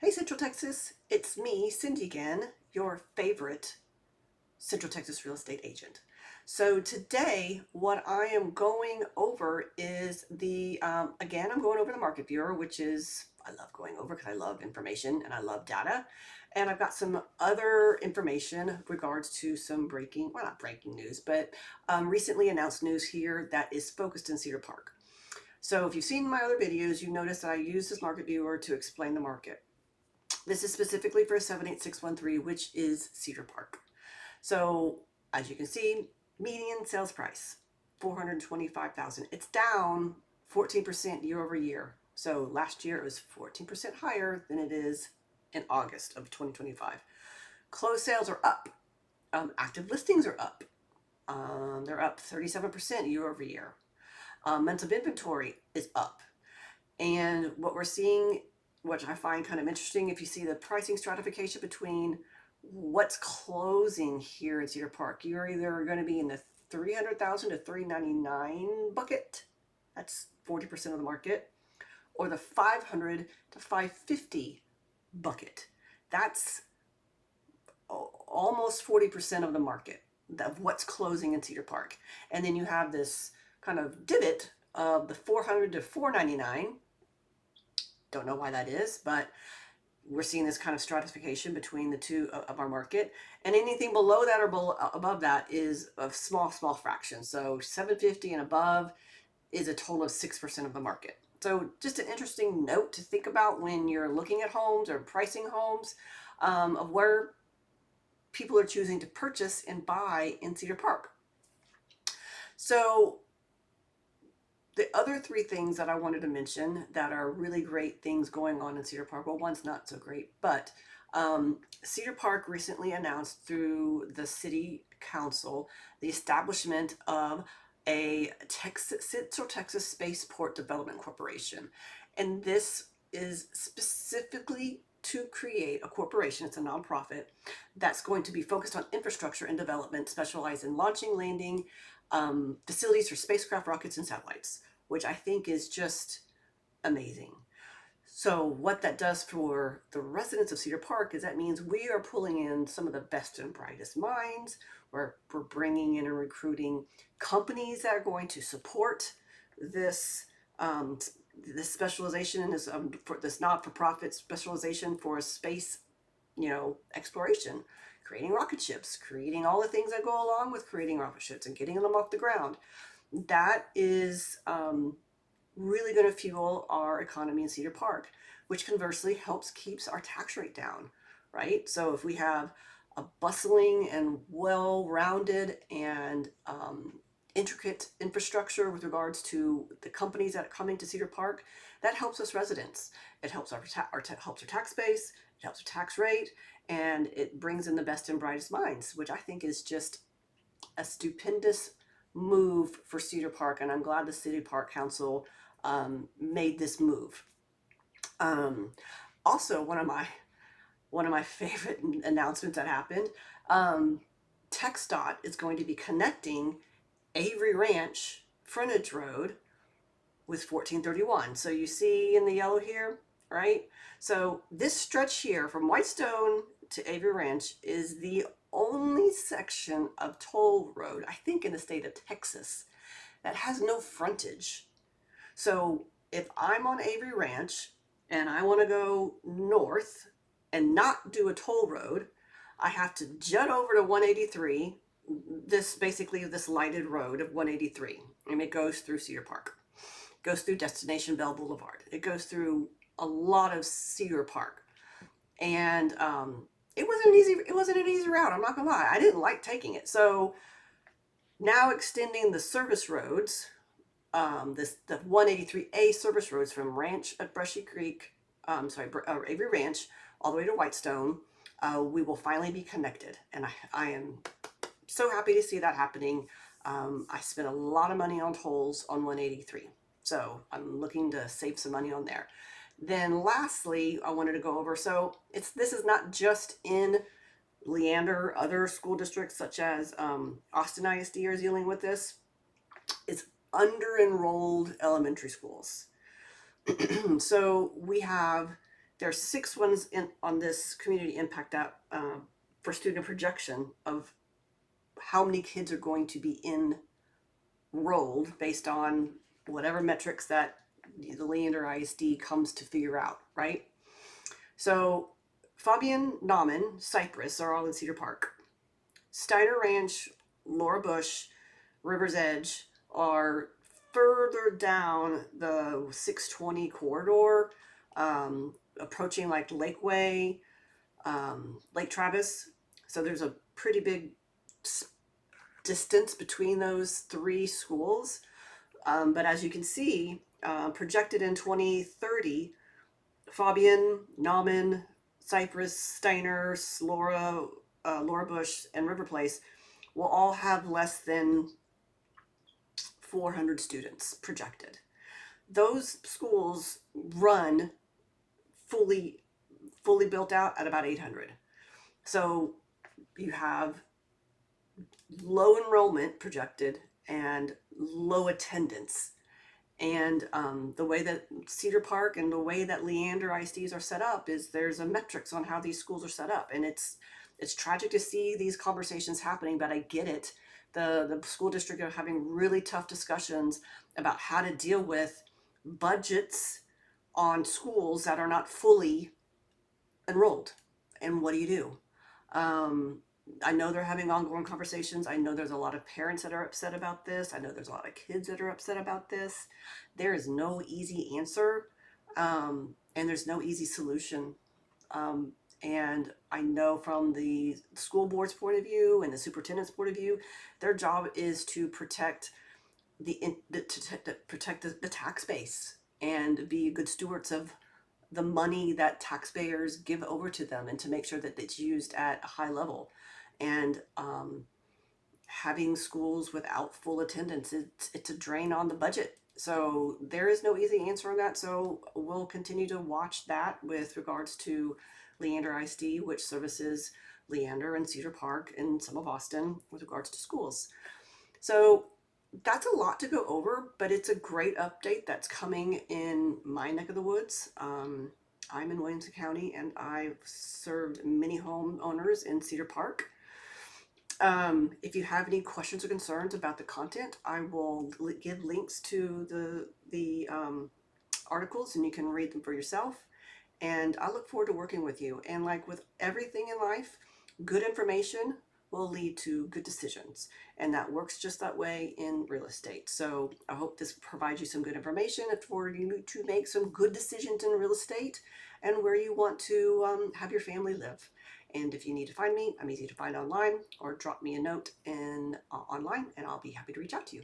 Hey Central Texas, it's me, Cindy again, your favorite Central Texas real estate agent. So today, what I am going over is again, I'm going over the market viewer, which is, I love going over because I love information and I love data. And I've got some other information with regards to some well, not breaking news, but recently announced news here that is focused in Cedar Park. So if you've seen my other videos, you notice that I use this market viewer to explain the market. This is specifically for 78613, which is Cedar Park. So as you can see, median sales price, $425,000. It's down 14% year over year. So last year it was 14% higher than it is in August of 2025. Closed sales are up. Active listings are up. They're up 37% year over year. Months of inventory is up. And what we're seeing, which I find kind of interesting, if you see the pricing stratification between what's closing here in Cedar Park, you're either going to be in the 300,000 to 399 bucket. That's 40% of the market, or the 500 to 550 bucket. That's almost 40% of the market of what's closing in Cedar Park. And then you have this kind of divot of the 400 to 499. Don't know why that is, but we're seeing this kind of stratification between the two of our market. And anything below that or above that is a small fraction. So 750 and above is a total of 6% of the market. So just an interesting note to think about when you're looking at homes or pricing homes, of where people are choosing to purchase and buy in Cedar Park. So the other three things that I wanted to mention that are really great things going on in Cedar Park, well, one's not so great, but Cedar Park recently announced through the city council the establishment of a Central Texas Spaceport Development Corporation. And this is specifically to create a corporation, it's a nonprofit, that's going to be focused on infrastructure and development, specialized in launching, landing, facilities for spacecraft, rockets, and satellites, which I think is just amazing. So what that does for the residents of Cedar Park is that means we are pulling in some of the best and brightest minds. We're bringing in and recruiting companies that are going to support this this specialization, this for this not-for-profit specialization for space, exploration, creating rocket ships, creating all the things that go along with creating rocket ships and getting them off the ground. That is really going to fuel our economy in Cedar Park, which conversely keeps our tax rate down, right? So if we have a bustling and well-rounded and intricate infrastructure with regards to the companies that are coming to Cedar Park, that helps us residents. It helps helps our tax base, it helps our tax rate, and it brings in the best and brightest minds, which I think is just a stupendous move for Cedar Park, and I'm glad the City Park Council made this move. Also, one of my favorite announcements that happened, TxDOT is going to be connecting Avery Ranch frontage road with 1431. So you see in the yellow here, right? So this stretch here from Whitestone to Avery Ranch is the only section of toll road, I think, in the state of Texas that has no frontage. So if I'm on Avery Ranch and I want to go north and not do a toll road, I have to jet over to 183, this lighted road of 183, and it goes through Cedar Park. It goes through Destination Bell Boulevard. It goes through a lot of Cedar Park. And it wasn't an easy route, I'm not gonna lie. I didn't like taking it. So now extending the service roads, the 183A service roads from Ranch at Brushy Creek, Avery Ranch, all the way to Whitestone, we will finally be connected. And I am so happy to see that happening. I spent a lot of money on tolls on 183. So I'm looking to save some money on there. Then lastly, I wanted to go over, so this is not just in Leander, other school districts such as Austin ISD are dealing with this. It's under-enrolled elementary schools. So we have There are 6 ones on this community impact app for student projection of how many kids are going to be enrolled based on whatever metrics that the Leander ISD comes to figure out, right? So Fabian, Nauman, Cypress are all in Cedar Park. Steiner Ranch, Laura Bush, River's Edge are further down the 620 corridor, approaching like Lakeway, Lake Travis. So there's a pretty big distance between those 3 schools. But as you can see, projected in 2030, Fabian, Nauman, Cypress, Steiner, Laura Bush, and River Place will all have less than 400 students projected. Those schools run fully built out at about 800. So you have low enrollment projected and low attendance. And the way that Cedar Park and the way that Leander ISDs are set up is there's a metrics on how these schools are set up. And it's tragic to see these conversations happening, but I get it. The school district are having really tough discussions about how to deal with budgets on schools that are not fully enrolled. And what do you do? I know they're having ongoing conversations. I know there's a lot of parents that are upset about this. I know there's a lot of kids that are upset about this. There is no easy answer, and there's no easy solution. And I know from the school board's point of view and the superintendent's point of view, their job is to protect the tax base and be good stewards of the money that taxpayers give over to them, and to make sure that it's used at a high level. And having schools without full attendance, it's a drain on the budget. So there is no easy answer on that. So we'll continue to watch that with regards to Leander ISD, which services Leander and Cedar Park and some of Austin with regards to schools. So that's a lot to go over, but it's a great update that's coming in my neck of the woods. I'm in Williamson County, and I've served many homeowners in Cedar Park. If you have any questions or concerns about the content, I will give links to the articles, and you can read them for yourself. And I look forward to working with you. And like with everything in life, good information will lead to good decisions. And that works just that way in real estate. So I hope this provides you some good information for you to make some good decisions in real estate and where you want to have your family live. And if you need to find me, I'm easy to find online, or drop me a note online, and I'll be happy to reach out to you.